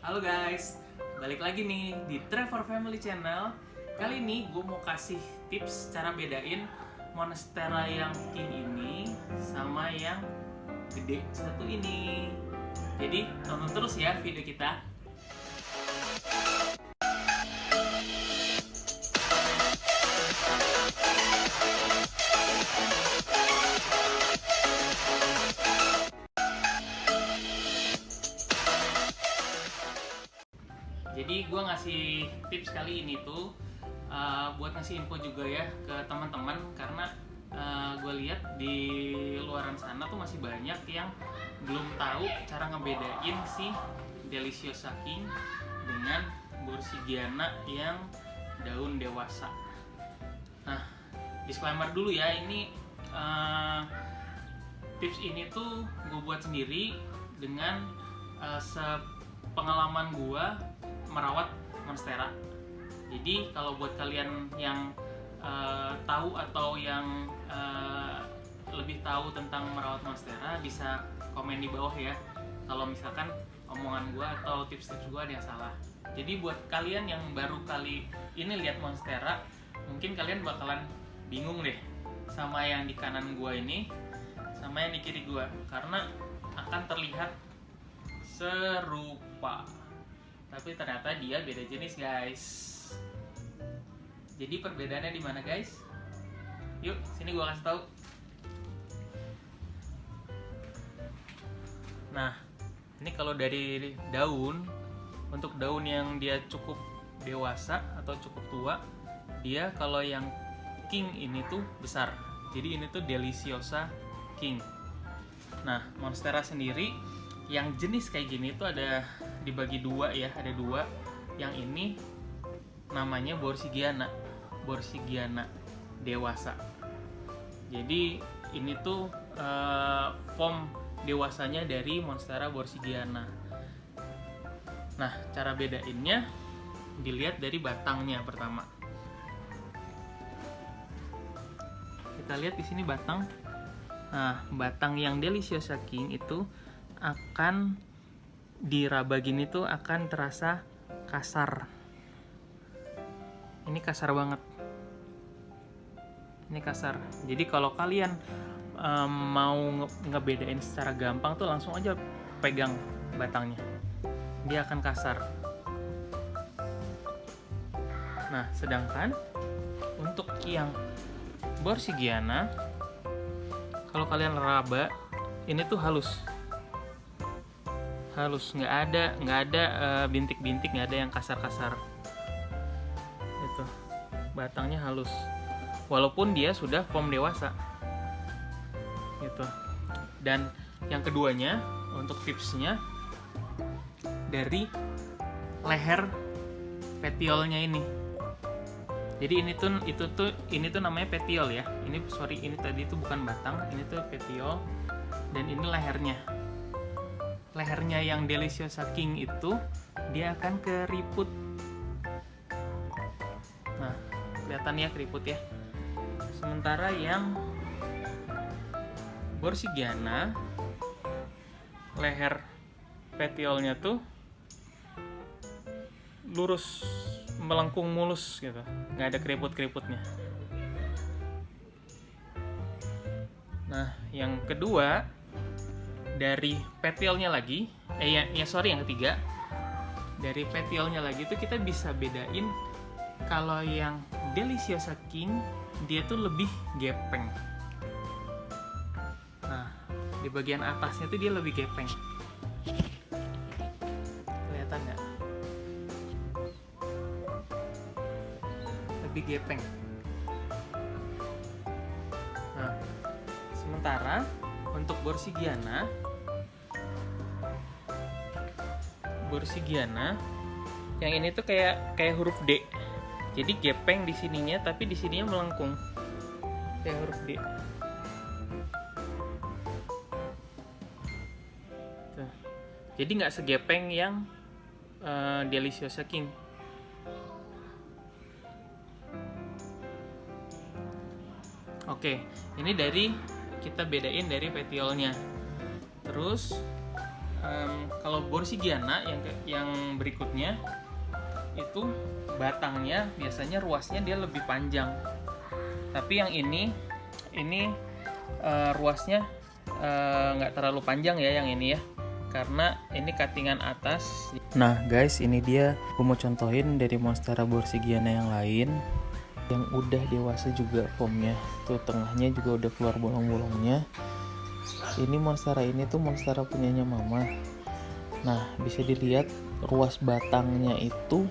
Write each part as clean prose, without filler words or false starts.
Halo guys, balik lagi nih di Trevor Family Channel. Kali ini gue mau kasih tips cara bedain monstera yang king ini sama yang gede satu ini. Jadi tonton terus ya video kita. Jadi gue ngasih tips kali ini tuh buat ngasih info juga ya ke teman-teman, karena gue lihat di luaran sana tuh masih banyak yang belum tahu cara ngebedain si Deliciosa King dengan Borsigiana yang daun dewasa. Nah, disclaimer dulu ya, ini tips ini tuh gue buat sendiri dengan pengalaman gue merawat monstera. Jadi kalau buat kalian yang tahu atau yang lebih tahu tentang merawat monstera, bisa komen di bawah ya kalau misalkan omongan gue atau tips-tips gue ada yang salah. Jadi buat kalian yang baru kali ini lihat monstera, mungkin kalian bakalan bingung deh sama yang di kanan gue ini sama yang di kiri gue, karena akan terlihat serupa, tapi ternyata dia beda jenis guys. Jadi perbedaannya di mana guys? Yuk, sini gua kasih tahu. Nah, ini kalau dari daun, untuk daun yang dia cukup dewasa atau cukup tua, dia kalau yang king ini tuh besar. Jadi ini tuh Deliciosa King. Nah, monstera sendiri yang jenis kayak gini tuh ada dibagi dua ya, ada dua. Yang ini namanya Borsigiana dewasa. Jadi ini tuh form dewasanya dari monstera Borsigiana. Nah, cara bedainnya dilihat dari batangnya pertama. Kita lihat di sini batang. Nah, batang yang Deliciosa King itu akan diraba gini tuh akan terasa kasar. Ini kasar banget. Ini kasar. Jadi kalau kalian mau ngebedain secara gampang tuh langsung aja pegang batangnya. Dia akan kasar. Nah, sedangkan untuk yang Borsigiana, kalau kalian raba, ini tuh halus, nggak ada bintik-bintik, nggak ada yang kasar-kasar. Itu batangnya halus, walaupun dia sudah form dewasa. Gitu. Dan yang keduanya, untuk tipsnya, dari leher petiolnya ini. Jadi ini tuh namanya petiol ya. Ini tadi itu bukan batang, ini tuh petiol, dan ini lehernya. Lehernya yang Deliciosa King itu dia akan keriput. Nah, kelihatan ya keriput ya. Sementara yang Borsigiana, leher petiolnya tuh lurus, melengkung mulus gitu, nggak ada keriput-keriputnya. Nah, yang kedua dari petiolnya lagi, yang ketiga dari petiolnya lagi tuh kita bisa bedain kalau yang Deliciosa King dia tuh lebih gepeng. Nah, di bagian atasnya tuh dia lebih gepeng. Kelihatan nggak? Lebih gepeng. Nah, sementara untuk Borsigiana yang ini tuh kayak huruf D. Jadi gepeng di sininya, tapi di sininya melengkung kayak huruf D. Tuh. Jadi nggak segepeng yang Deliciosa King. Oke, ini kita bedain dari petiolnya. Terus Kalau Borsigiana yang berikutnya itu batangnya biasanya ruasnya dia lebih panjang, tapi yang ini ruasnya nggak terlalu panjang ya yang ini ya, karena ini cuttingan atas. Nah guys, ini dia gue mau contohin dari Monstera Borsigiana yang lain yang udah dewasa juga formnya tuh, tengahnya juga udah keluar bolong-bolongnya. Ini Monstera ini tuh Monstera punyanya mama. Nah bisa dilihat ruas batangnya itu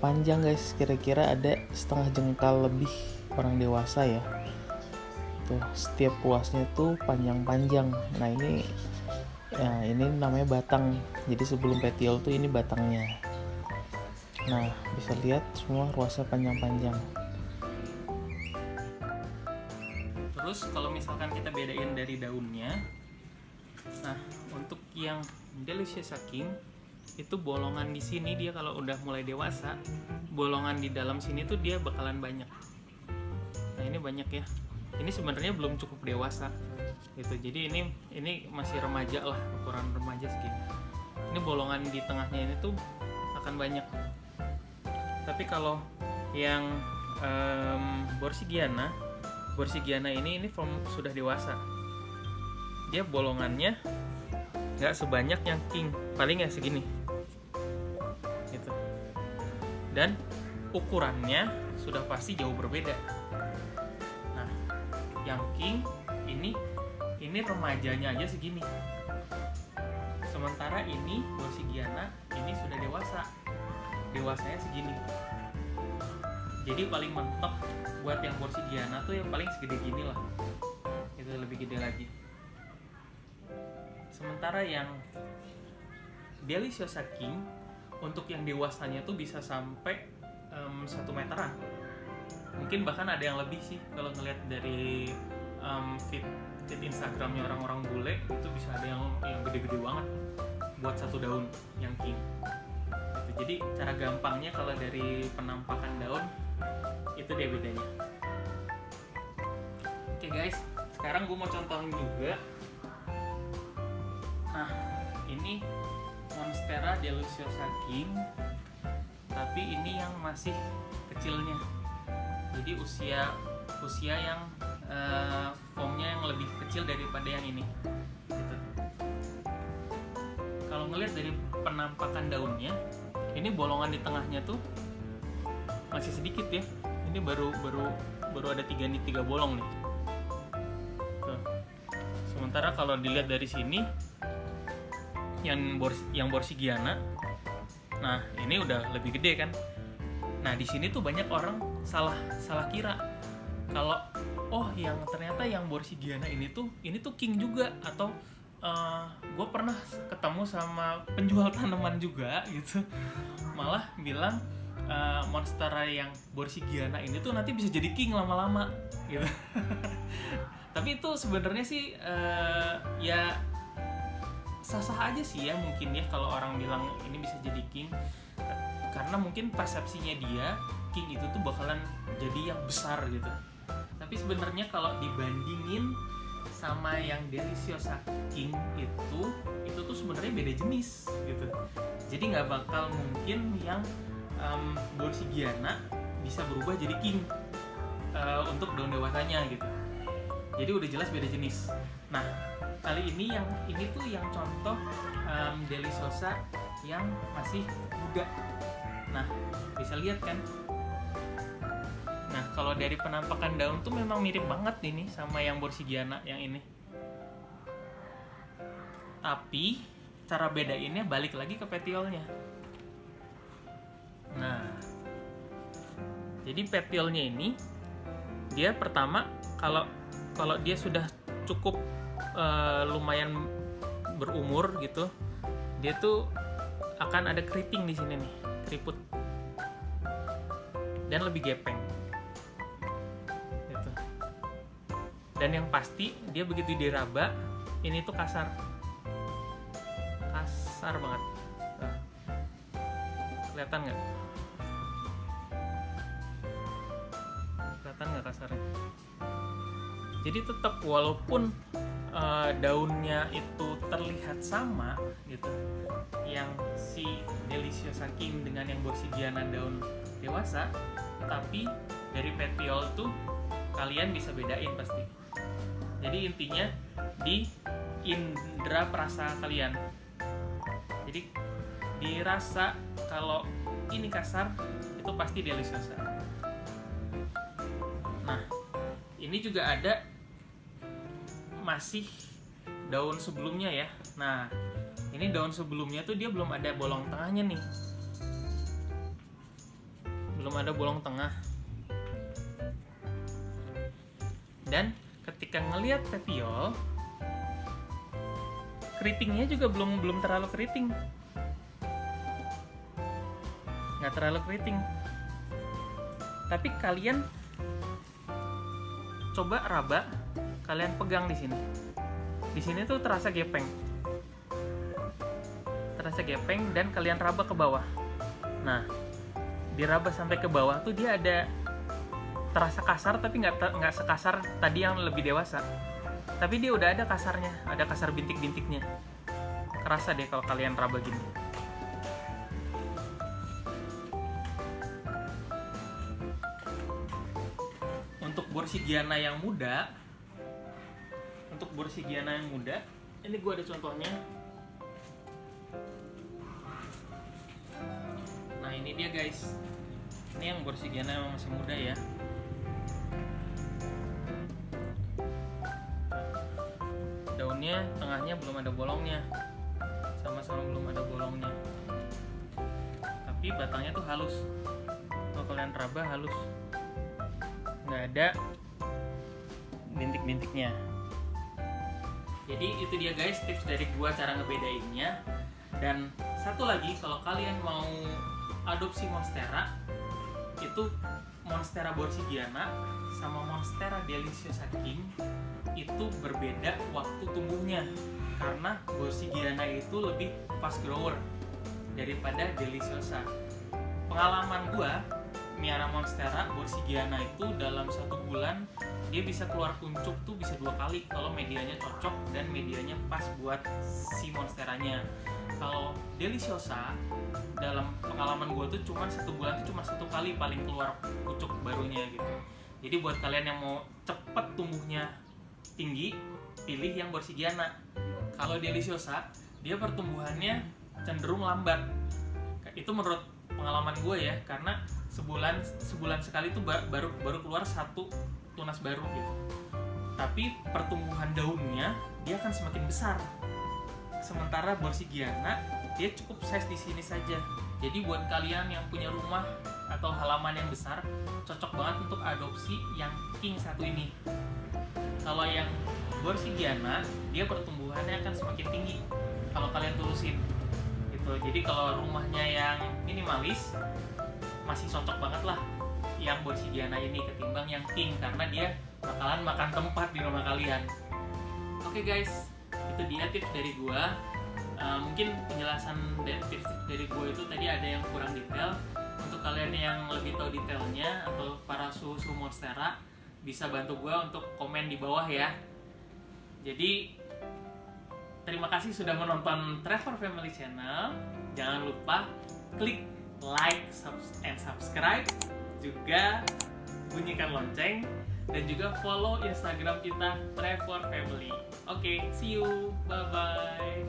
panjang guys, kira-kira ada setengah jengkal lebih orang dewasa ya. Tuh setiap ruasnya tuh panjang-panjang. Nah ini namanya batang. Jadi sebelum petiol tuh ini batangnya. Nah bisa lihat semua ruasnya panjang-panjang. Terus kalau misalkan kita bedain dari daunnya, nah untuk yang Deliciosa King itu bolongan di sini dia kalau udah mulai dewasa, bolongan di dalam sini tuh dia bakalan banyak. Nah ini banyak ya. Ini sebenarnya belum cukup dewasa gitu. Jadi ini masih remaja lah, ukuran remaja segini. Ini bolongan di tengahnya ini tuh akan banyak. Tapi kalau yang Borsigiana ini form sudah dewasa. Dia bolongannya nggak sebanyak yang King, paling ya segini gitu. Dan ukurannya sudah pasti jauh berbeda. Nah yang King ini remajanya aja segini, sementara ini Borsigiana ini sudah dewasanya segini. Jadi paling mentok buat yang Borsigiana tuh yang paling segede gini lah, itu lebih gede lagi. Sementara yang Deliciosa King untuk yang dewasanya tuh bisa sampai 1 meteran. Mungkin bahkan ada yang lebih sih kalau ngeliat dari feed Instagramnya orang-orang bule, itu bisa ada yang gede-gede banget buat 1 daun yang King. Gitu. Jadi cara gampangnya kalau dari penampakan daun itu dia bedanya. Oke guys, sekarang gue mau contohin juga. Nah, ini Monstera Deliciosa King, tapi ini yang masih kecilnya. Jadi usia yang formnya yang lebih kecil daripada yang ini. Gitu. Kalau ngelihat dari penampakan daunnya, ini bolongan di tengahnya tuh masih sedikit ya. Ini baru ada 3 bolong nih. Tuh. Sementara kalau dilihat dari sini, yang Borsigiana, nah ini udah lebih gede kan. Nah di sini tuh banyak orang salah kira kalau yang ternyata yang Borsigiana ini tuh King juga, atau gue pernah ketemu sama penjual tanaman juga gitu, malah bilang Monstera yang Borsigiana ini tuh nanti bisa jadi King lama-lama gitu. Tapi itu sebenarnya sih ya sah-sah aja sih ya, mungkin ya kalau orang bilang ini bisa jadi King, karena mungkin persepsinya dia King itu tuh bakalan jadi yang besar gitu. Tapi sebenarnya kalau dibandingin sama yang Deliciosa King itu tuh sebenarnya beda jenis gitu. Jadi nggak bakal mungkin yang Borsigiana bisa berubah jadi King untuk daun dewasanya gitu. Jadi udah jelas beda jenis. Nah kali ini tuh yang contoh Deliciosa yang masih muda. Nah bisa lihat kan. Nah kalau dari penampakan daun tuh memang mirip banget ini sama yang Borsigiana yang ini. Tapi cara bedainnya balik lagi ke petiolnya. Nah jadi petiolnya ini dia pertama kalau dia sudah cukup lumayan berumur gitu, dia tuh akan ada keriting di sini nih, keriput, dan lebih gepeng gitu. Dan yang pasti dia begitu diraba ini tuh kasar banget. Kelihatan nggak kasarnya? Jadi tetap walaupun daunnya itu terlihat sama gitu, yang si Deliciosa King dengan yang Borsigiana daun dewasa, tapi dari petiol tuh kalian bisa bedain pasti. Jadi intinya di indera perasa kalian. Jadi dirasa kalau ini kasar, itu pasti Deliciosa. Nah, ini juga ada masih daun sebelumnya ya. Nah, ini daun sebelumnya tuh dia belum ada bolong tengahnya nih. Belum ada bolong tengah. Dan ketika ngelihat petiol, keritingnya juga belum terlalu keriting. Nggak terlalu keriting. Tapi kalian coba raba, kalian pegang di sini. Di sini tuh terasa gepeng. Terasa gepeng dan kalian raba ke bawah. Nah, diraba sampai ke bawah tuh dia ada terasa kasar, tapi nggak sekasar tadi yang lebih dewasa. Tapi dia udah ada kasarnya, ada kasar bintik-bintiknya. Kerasa deh kalau kalian raba gini. Untuk Borsigiana yang muda, ini gue ada contohnya. Nah, ini dia guys. Ini yang Borsigiana yang masih muda ya. Daunnya tengahnya belum ada bolongnya, sama-sama belum ada bolongnya, tapi batangnya tuh halus. Kalau kalian raba halus, nggak ada bintik-bintiknya. Jadi itu dia guys tips dari gua cara ngebedainnya. Dan satu lagi, kalau kalian mau adopsi monstera, itu Monstera Borsigiana sama Monstera Deliciosa King itu berbeda waktu tumbuhnya, karena Borsigiana itu lebih fast grower daripada Deliciosa. Pengalaman gua miara Monstera Borsigiana itu dalam 1 bulan dia bisa keluar kuncup tuh bisa 2 kali kalau medianya cocok dan medianya pas buat si monsteranya. Kalau Deliciosa dalam pengalaman gue tuh cuma 1 bulan tuh cuma 1 kali paling keluar pucuk barunya gitu. Jadi buat kalian yang mau cepet tumbuhnya tinggi, pilih yang Borsigiana. Kalau Deliciosa dia pertumbuhannya cenderung lambat. Itu menurut pengalaman gue ya, karena sebulan sekali tuh baru keluar 1 tunas baru gitu. Tapi pertumbuhan daunnya dia akan semakin besar. Sementara Borsigiana dia cukup size di sini saja. Jadi buat kalian yang punya rumah atau halaman yang besar, cocok banget untuk adopsi yang King 1 ini. Kalau yang Borsigiana dia pertumbuhannya akan semakin tinggi kalau kalian turusin gitu. Jadi kalau rumahnya yang minimalis, masih cocok banget lah yang Borsigiana ini ketimbang yang King, karena dia bakalan makan tempat di rumah kalian. Oke guys, itu dia tips dari gua. Mungkin penjelasan dan tips dari gua itu tadi ada yang kurang detail. Untuk kalian yang lebih tahu detailnya atau para suhu monstera, bisa bantu gua untuk komen di bawah ya. Jadi terima kasih sudah menonton Trevor Family Channel. Jangan lupa klik like and subscribe, juga bunyikan lonceng, dan juga follow Instagram kita Trevor Family. Oke, see you, bye bye.